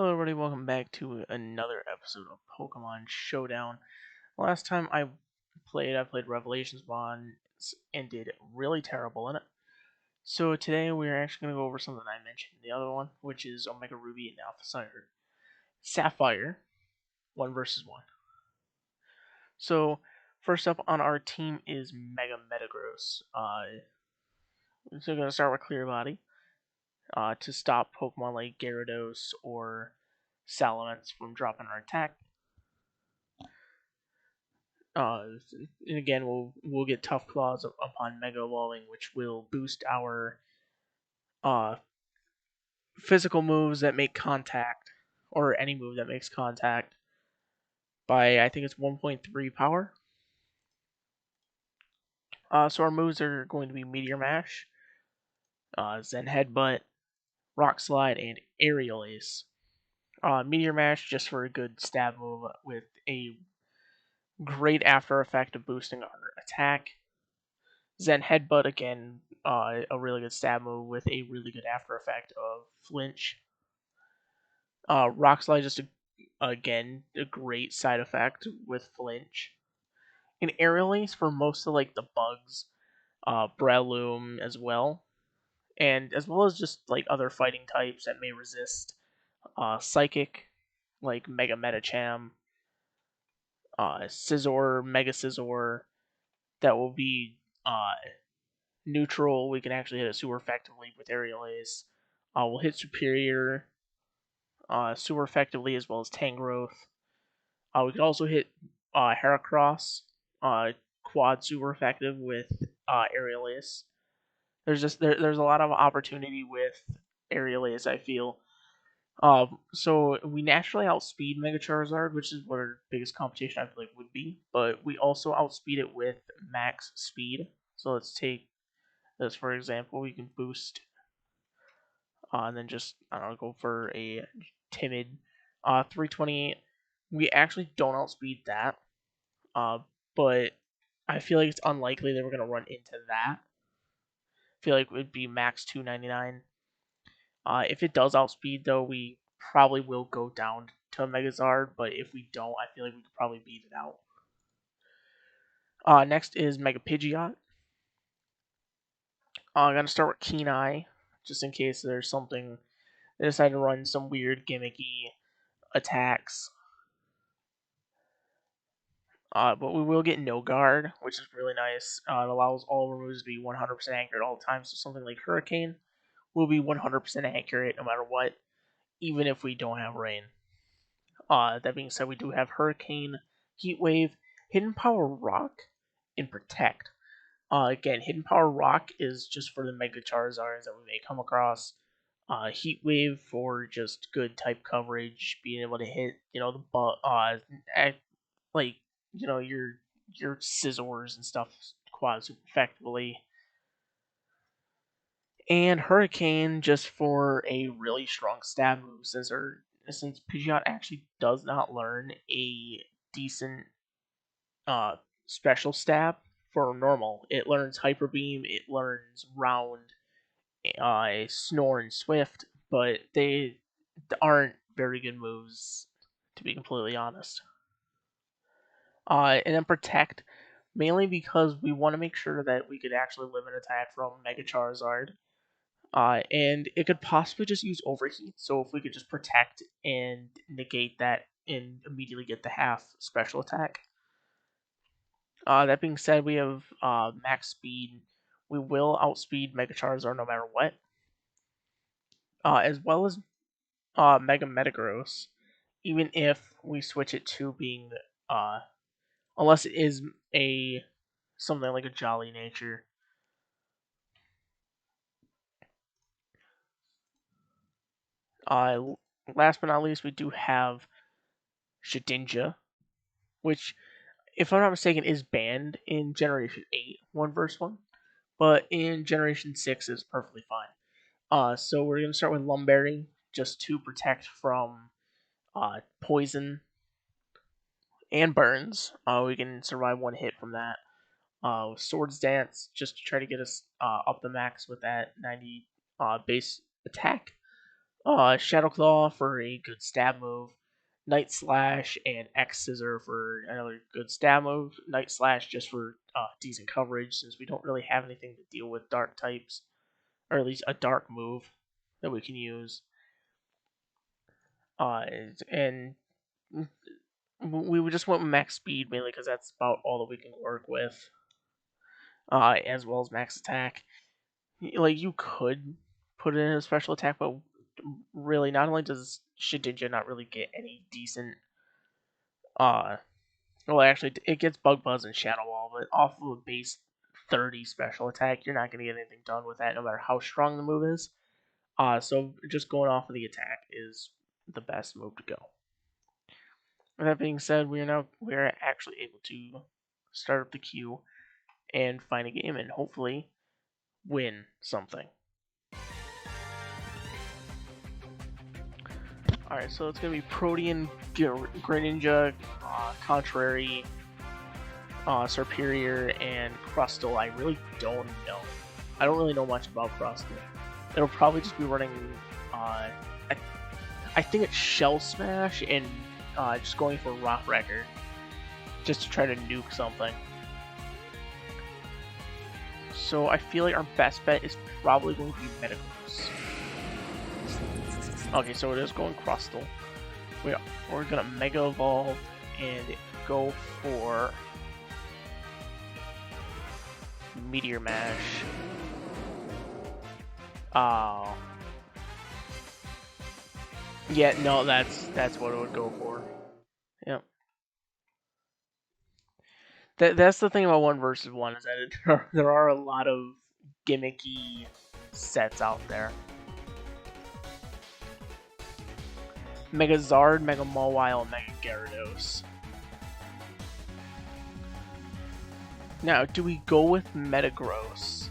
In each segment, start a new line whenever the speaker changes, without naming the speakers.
Hello everybody, welcome back to another episode of Pokemon Showdown. Last time I played Revelations Bond and did really terrible in it. So today we're actually going to go over something I mentioned in the other one, which is Omega Ruby and Alpha Sapphire, 1 versus 1. So first up on our team is Mega Metagross. So we're going to start with Clear Body to stop Pokemon like Gyarados or Salamence from dropping our attack. And again, we'll get Tough Claws upon Mega Evolving, which will boost our uh, physical moves that make contact, or any move that makes contact, by I think it's 1.3 power. So our moves are going to be Meteor Mash, Zen Headbutt, Rock Slide, and Aerial Ace. Meteor Mash just for a good stab move with a great after effect of boosting our attack. Zen Headbutt, again, a really good stab move with a really good after effect of flinch. Rock Slide, again, a great side effect with flinch. And Aerial Ace for most of like the bugs, Breloom as well. And as well as just like other fighting types that may resist Psychic, like Mega Metacham, Scizor, Mega Scizor, that will be neutral. We can actually hit it super effectively with Aerial Ace. We'll hit Superior super effectively as well as Tangrowth. We can also hit Heracross quad super effective with Aerial Ace. There's a lot of opportunity with Aerial Ace, I feel. So we naturally outspeed Mega Charizard, which is what our biggest competition I feel like would be, but we also outspeed it with max speed. So let's take this for example. We can boost, and then just I don't know, go for a timid 328. We actually don't outspeed that, but I feel like it's unlikely that we're gonna run into that. I feel like it would be max 299. If it does outspeed though, we probably will go down to a Megazard, but if we don't, I feel like we could probably beat it out. Next is Mega Pidgeot. I'm gonna start with Keen Eye, just in case there's something they decide to run some weird gimmicky attacks. But we will get No Guard, which is really nice. It allows all of our moves to be 100% accurate all the time, so something like Hurricane will be 100% accurate no matter what, even if we don't have Rain. That being said, we do have Hurricane, Heat Wave, Hidden Power Rock, and Protect. Again, Hidden Power Rock is just for the Mega Charizards that we may come across. Heat Wave for just good type coverage, being able to hit, like your scissors and stuff quad super effectively. And Hurricane just for a really strong stab move, since Pidgeot actually does not learn a decent special stab for normal. It learns Hyper Beam, it learns Round, Snore, and Swift, but they aren't very good moves, to be completely honest. And then Protect, mainly because we want to make sure that we could actually live an attack from Mega Charizard. And it could possibly just use Overheat, so if we could just Protect and negate that and immediately get the half special attack. That being said, we have max speed. We will outspeed Mega Charizard no matter what. As well as Mega Metagross, even if we switch it to being unless it is a something like a Jolly Nature. Last but not least, we do have Shedinja, which, if I'm not mistaken, is banned in Generation 8, 1 versus 1, but in Generation 6 is perfectly fine. So we're going to start with Lum Berry, just to protect from poison and burns. We can survive one hit from that. Swords Dance, just to try to get us up the max with that 90 base attack. Shadow Claw for a good stab move. Night Slash and X-Scissor for another good stab move. Night Slash just for decent coverage, since we don't really have anything to deal with dark types, or at least a dark move that we can use. And we just went with max speed mainly because that's about all that we can work with, as well as max attack. Like, you could put in a special attack, but really, not only does Shedinja not really get any decent, well, actually, it gets Bug Buzz and Shadow Ball, but off of a base 30 special attack, you're not going to get anything done with that, no matter how strong the move is. So just going off of the attack is the best move to go. With that being said, we are actually able to start up the queue and find a game and hopefully win something. Alright, so it's going to be Protean, Greninja, Contrary, Superior, and Crustle. I really don't know. I don't really know much about Crustle. It'll probably just be running, I think it's Shell Smash and just going for Rock Wrecker, just to try to nuke something. So I feel like our best bet is probably going to be Metagross. Okay, so it is going Crustle. We're gonna Mega Evolve and go for Meteor Mash. Oh. Yeah, no, that's what it would go for. Yep. That's the thing about 1 versus 1 is that there are a lot of gimmicky sets out there. Mega Zard, Mega Mawile, and Mega Gyarados. Now, do we go with Metagross?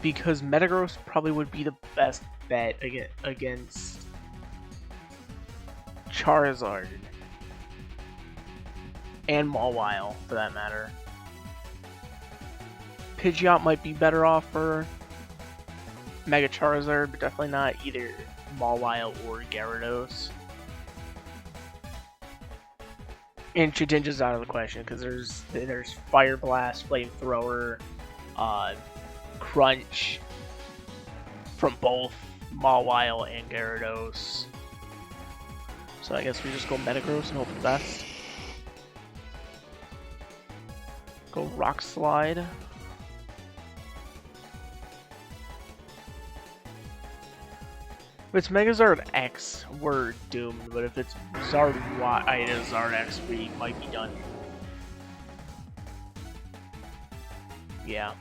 Because Metagross probably would be the best bet against Charizard. And Mawile, for that matter. Pidgeot might be better off for Mega Charizard, but definitely not either Mawile or Gyarados. And Shedinja's out of the question because there's Fire Blast, Flamethrower, Crunch from both Mawile and Gyarados. So I guess we just go Metagross and hope for the best. Go Rock Slide. If it's Megazard X, we're doomed, but if it's Zard Y to Zard X, we might be done. Yeah.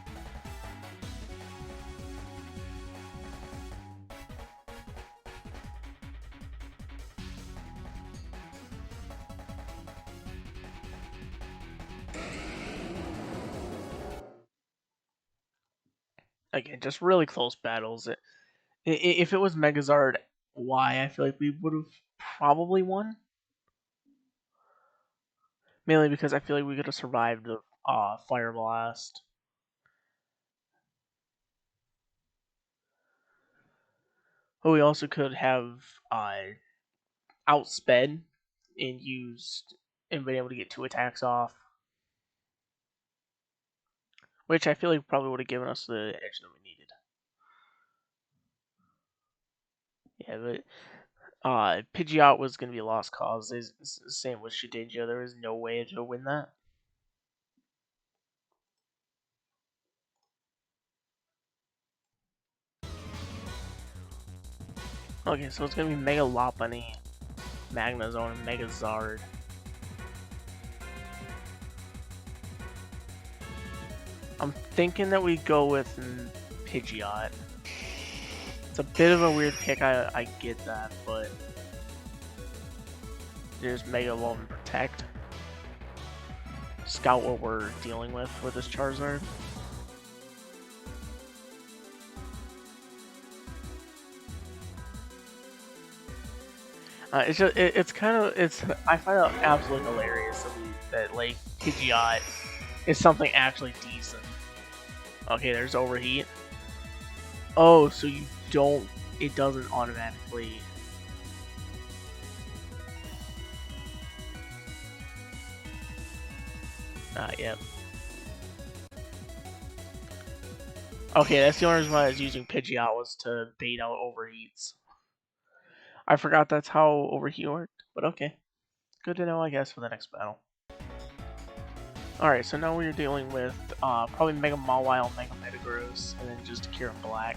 Again, just really close battles. If it was Megazard Y, I feel like we would have probably won. Mainly because I feel like we could have survived the Fire Blast. But we also could have outsped and been able to get 2 attacks off. Which I feel like probably would have given us the edge that we needed. Yeah, but Pidgeot was going to be a lost cause. It's the same with Shedinja. There was no way to win that. Okay, so it's going to be Mega Lopunny, Magnezone, and Mega Zard. I'm thinking that we go with Pidgeot. It's a bit of a weird pick, I get that, but there's Mega Evolve and Protect. Scout what we're dealing with this Charizard. I find it absolutely hilarious that like Pidgeot is something actually decent. Okay, there's Overheat. Oh, so you don't. It doesn't automatically. Yeah. Okay, that's the only reason why I was using Pidgeot was to bait out overheats. I forgot that's how overheat worked, but okay. Good to know, I guess, for the next battle. Alright, so now we're dealing with probably Mega Mawile, Mega Metagross, and then just Kieran Black.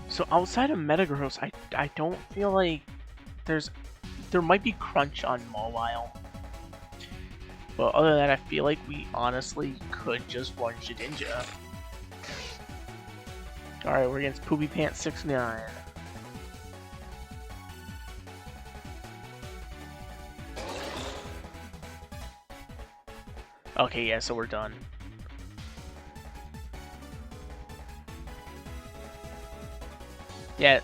So outside of Metagross, I don't feel like there might be crunch on Mawile. But other than that, I feel like we honestly could just run Shedinja. Alright, we're against Poopy Pants 69. Okay, yeah, so we're done. Yeah.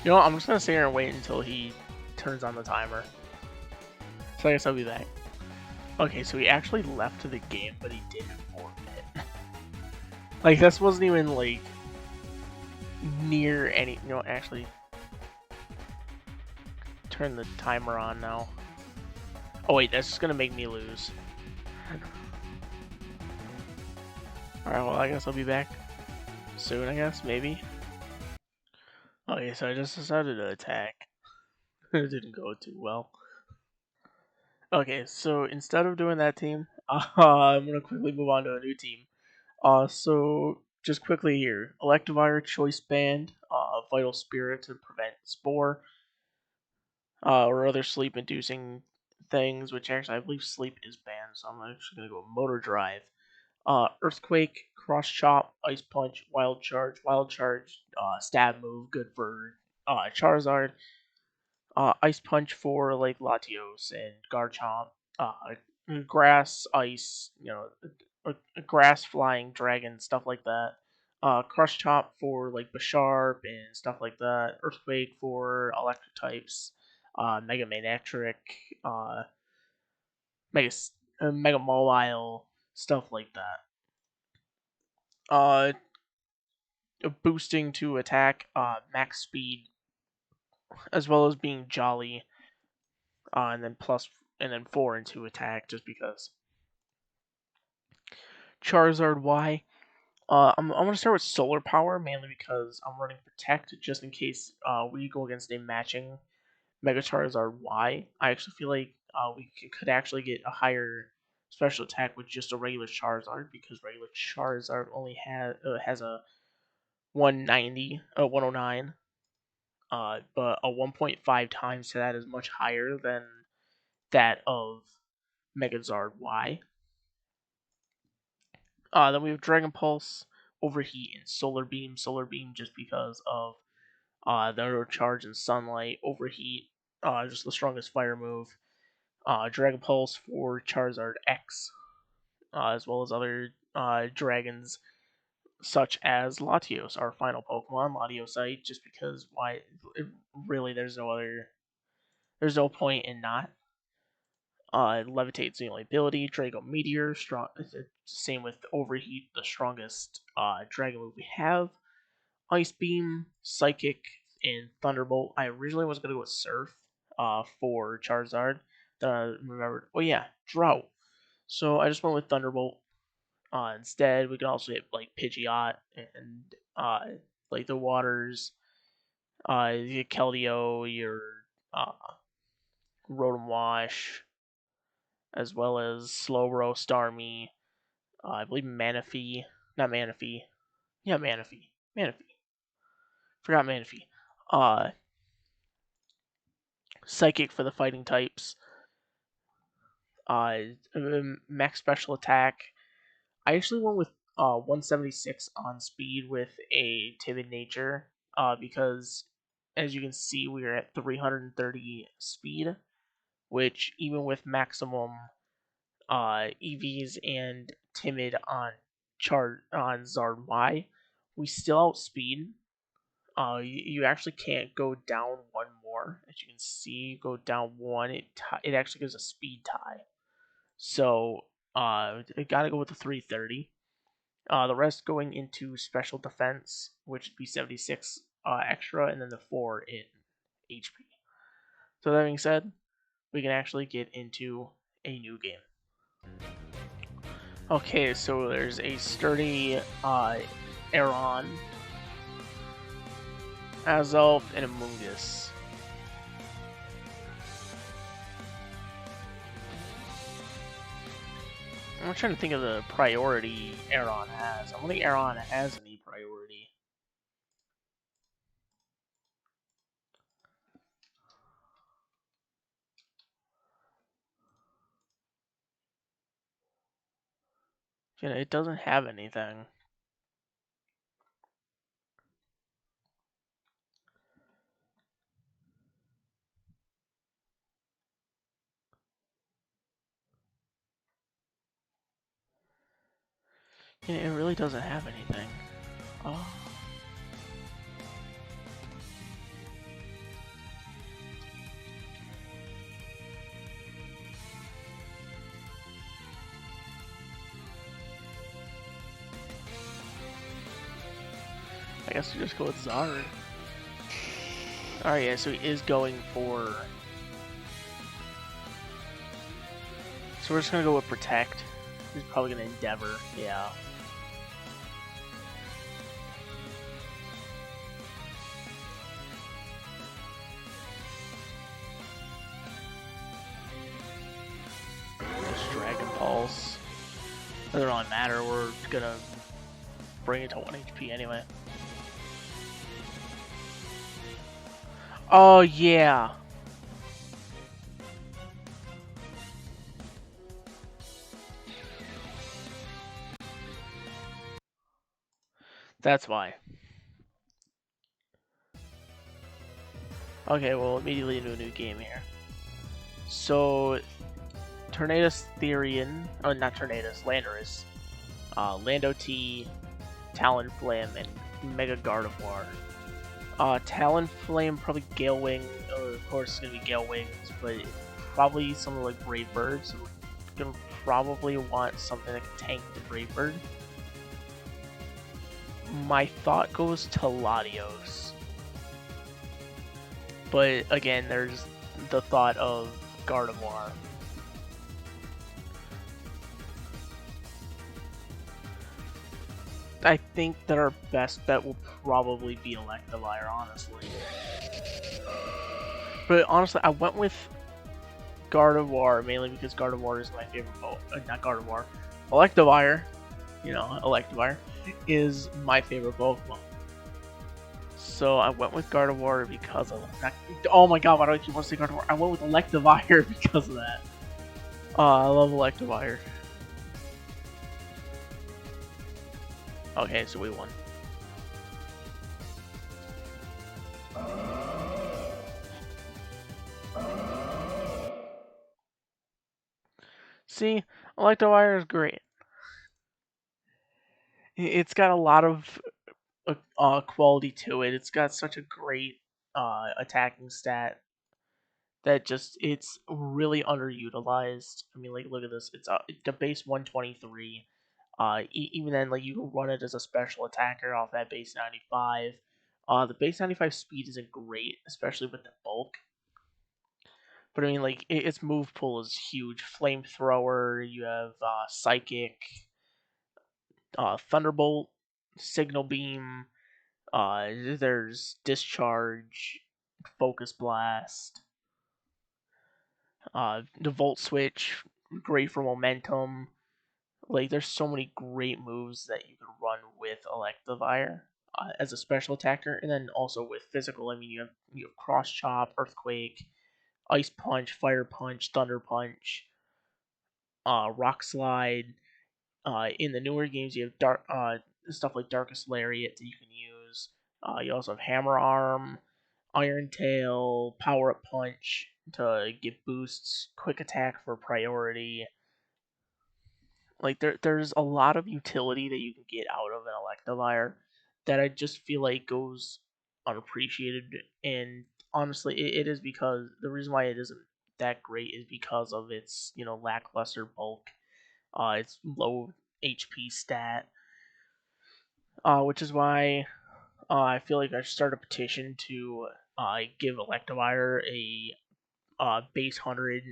You know what, I'm just gonna sit here and wait until he turns on the timer. So I guess I'll be back. Okay, so he actually left the game, but he didn't forfeit. Like, this wasn't even, like, near any... You know, actually... Turn the timer on now. Oh wait, that's just gonna make me lose. Alright, well, I guess I'll be back soon, I guess, maybe. Okay, so I just decided to attack. It didn't go too well. Okay, so instead of doing that team, I'm gonna quickly move on to a new team. So just quickly here, Electivire, Choice Band, Vital Spirit to prevent Spore, or other sleep-inducing things, which actually I believe sleep is banned, so I'm actually gonna go Motor Drive. Earthquake, Cross Chop, Ice Punch, Wild Charge, Stab Move, good for Charizard. Ice Punch for like Latios and Garchomp. Grass, Ice, Grass, Flying Dragon, stuff like that. Crush Chop for like Bisharp and stuff like that. Earthquake for electric types. Mega Manectric, uh, Mega Mega Mawile, stuff like that. Uh, Boosting to attack, max speed, as well as being jolly, and then 4 into attack, just because. Charizard-Y. I'm gonna start with Solar Power, mainly because I'm running Protect, just in case we go against a matching Mega Charizard-Y. I actually feel like we could actually get a higher special attack with just a regular Charizard, because regular Charizard only has a 190, 109. But a 1.5 times to that is much higher than that of Megazard Y. Then we have Dragon Pulse, Overheat, and Solar Beam. Solar Beam just because of the Charge and Sunlight. Overheat, just the strongest fire move. Dragon Pulse for Charizard X, as well as other dragons such as Latios, our final Pokemon, Latiosite, just because really there's no point in not. Levitate's the only ability. Draco Meteor, strong. Same with Overheat, the strongest dragon move we have. Ice Beam, Psychic, and Thunderbolt. I originally was gonna go with Surf, for Charizard. Then I remembered, oh yeah, Drought. So I just went with Thunderbolt. Instead, we can also hit like Pidgeot and like the waters, your Keldeo, your uh, Rotom Wash, as well as Slowbro, Starmie, I believe Manaphy, not Manaphy, yeah Manaphy, forgot Manaphy. Uh, Psychic for the fighting types. Max special attack. I actually went with 176 on speed with a Timid Nature, because as you can see we are at 330 speed, which even with maximum EVs and Timid on Zard Y, we still outspeed. You actually can't go down one more. As you can see, go down 1. It actually gives a speed tie. So it gotta go with the 330. The rest going into special defense, which would be 76 extra, and then the 4 in HP. So that being said, we can actually get into a new game. Okay, so there's a sturdy Aeron, Azelf, and a Mungus. I'm trying to think of the priority Aeron has. I don't think Aeron has any priority. You know, it doesn't have anything. Yeah, it really doesn't have anything. Oh. I guess we just go with Zard. Alright, yeah, so he is going for... So we're just gonna go with Protect. He's probably gonna Endeavor, yeah. Just Dragon Pulse. Doesn't really matter, we're gonna bring it to 1 HP anyway. Oh, yeah. That's why. Okay, well, immediately into a new game here. So, Tornadus Therian, oh, not Tornadus, Landorus, Lando T, Talonflame, and Mega Gardevoir. Talonflame, probably Gale Wing, of course it's gonna be Gale Wings, but probably something like Brave Bird, so we're gonna probably want something that can tank the Brave Bird. My thought goes to Latios. But again, there's the thought of Gardevoir. I think that our best bet will probably be Electivire, honestly. But honestly, I went with Gardevoir mainly because Gardevoir is my favorite. Not Gardevoir, Electivire. You know, Electivire is my favorite Pokemon. So I went with Gardevoir because of that. Oh my god, why do I keep wanting to say Gardevoir? I went with Electivire because of that. I love Electivire. Okay, so we won. See, Electivire is great. It's got a lot of quality to it. It's got such a great attacking stat that just it's really underutilized. I mean, like look at this. It's a base 123. Even then, like you can run it as a special attacker off that base 95. The base 95 speed isn't great, especially with the bulk. But I mean, like its move pool is huge. Flamethrower. You have Psychic, Thunderbolt, Signal Beam. There's Discharge, Focus Blast, the Volt Switch, great for momentum. Like, there's so many great moves that you can run with Electivire as a special attacker, and then also with physical. I mean, you have Cross Chop, Earthquake, Ice Punch, Fire Punch, Thunder Punch, Rock Slide. In the newer games, you have stuff like Darkest Lariat that you can use. You also have Hammer Arm, Iron Tail, Power Up Punch to give boosts, Quick Attack for priority. Like there's a lot of utility that you can get out of an Electivire that I just feel like goes unappreciated. And honestly, it is because the reason why it isn't that great is because of its lackluster bulk, its low HP stat, which is why I feel like I should start a petition to give Electivire a base 100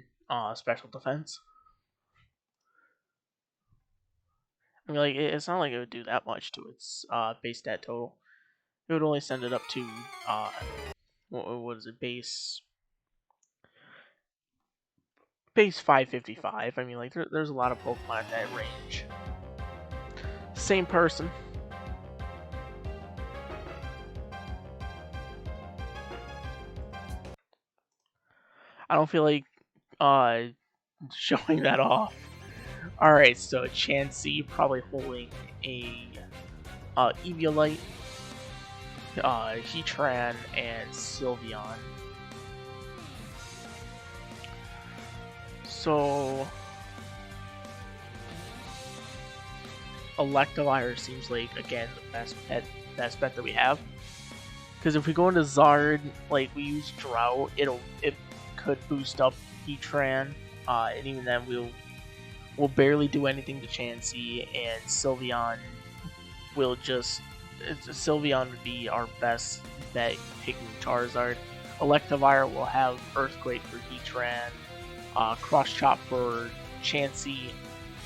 special defense. I mean, like it's not like it would do that much to its base stat total. It would only send it up to what is it, base 555. I mean, like there's a lot of Pokemon at that range. Same person. I don't feel like showing that off. Alright, so Chansey probably holding a Eviolite, Heatran, and Sylveon. So Electivire seems like, again, the best bet that we have. Because if we go into Zard, like we use Drought, it could boost up Heatran, and even then we'll barely do anything to Chansey, and Sylveon will just Sylveon would be our best bet picking Charizard. Electivire will have Earthquake for Heatran, Cross Chop for Chansey,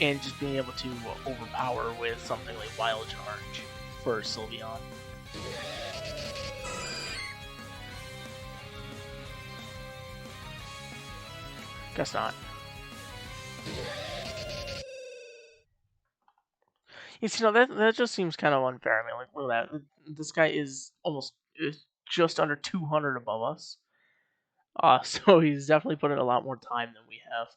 and just being able to overpower with something like Wild Charge for Sylveon. Guess not. You see, that just seems kind of unfair. I mean, like, look at that. This guy is just under 200 above us. So he's definitely put in a lot more time than we have.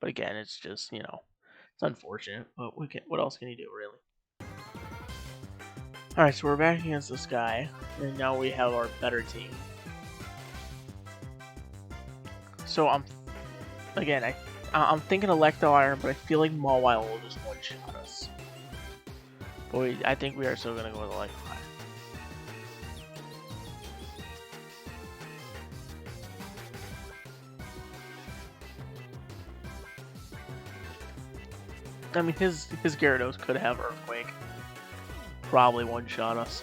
But again, it's just, it's unfortunate. But what else can you do, really? Alright, so we're back against this guy. And now we have our better team. So I'm thinking Electivire, but I feel like Mawile will just one-shot us. But I think we are still going to go with Electivire. I mean, his Gyarados could have Earthquake. Probably one-shot us.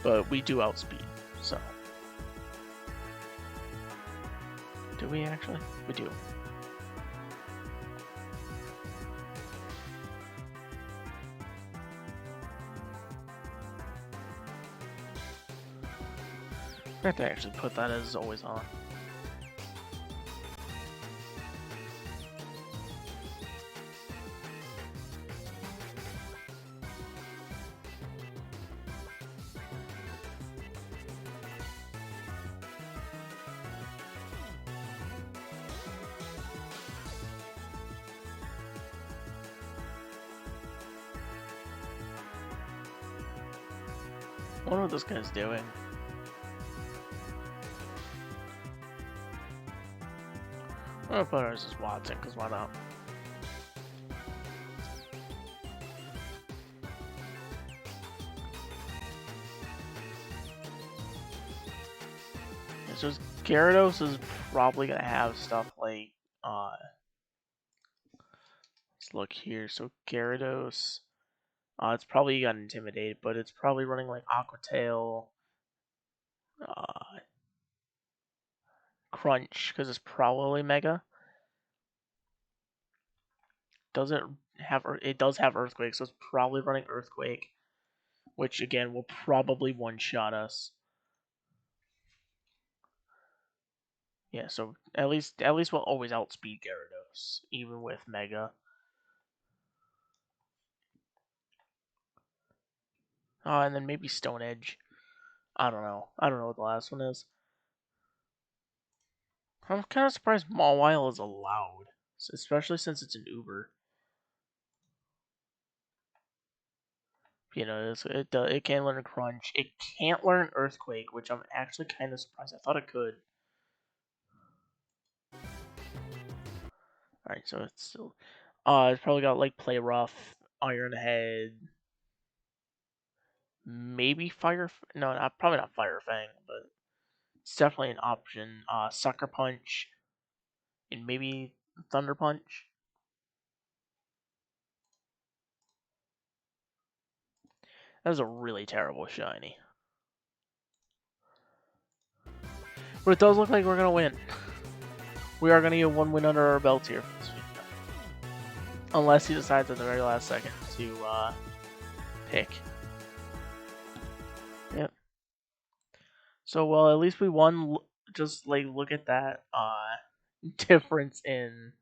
But we do outspeed, so. Do we actually? We do. I have to actually put that as always on. I wonder what this guy's doing. I'm gonna put ours as Watson, because why not? Yeah, so Gyarados is probably gonna have stuff like, let's look here. So Gyarados, it's probably got Intimidate, but it's probably running like Aqua Tail, Crunch, because it's probably Mega. It does have Earthquake, so it's probably running Earthquake, which again will probably one-shot us. Yeah, so at least we'll always outspeed Gyarados, even with Mega. And then maybe Stone Edge. I don't know. I don't know what the last one is. I'm kind of surprised Mawile is allowed, especially since it's an Uber. You know, it can learn Crunch. It can't learn Earthquake, which I'm actually kind of surprised. I thought it could. Alright, so it's still... it's probably got, like, Play Rough. Iron Head, maybe Fire. No, probably not Fire Fang, but it's definitely an option. Sucker Punch, and maybe Thunder Punch. That was a really terrible shiny. But it does look like we're going to win. We are going to get one win under our belt here for this week. Unless he decides at the very last second to pick. Yep. So, well, at least we won. Just, like, look at that difference in...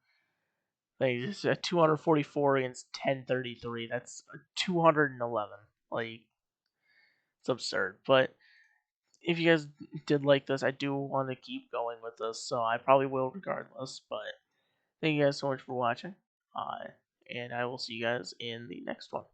Like, just 244 against 1033. That's 211. Like, it's absurd. But if you guys did like this, I do want to keep going with this, so I probably will regardless. But thank you guys so much for watching, and I will see you guys in the next one.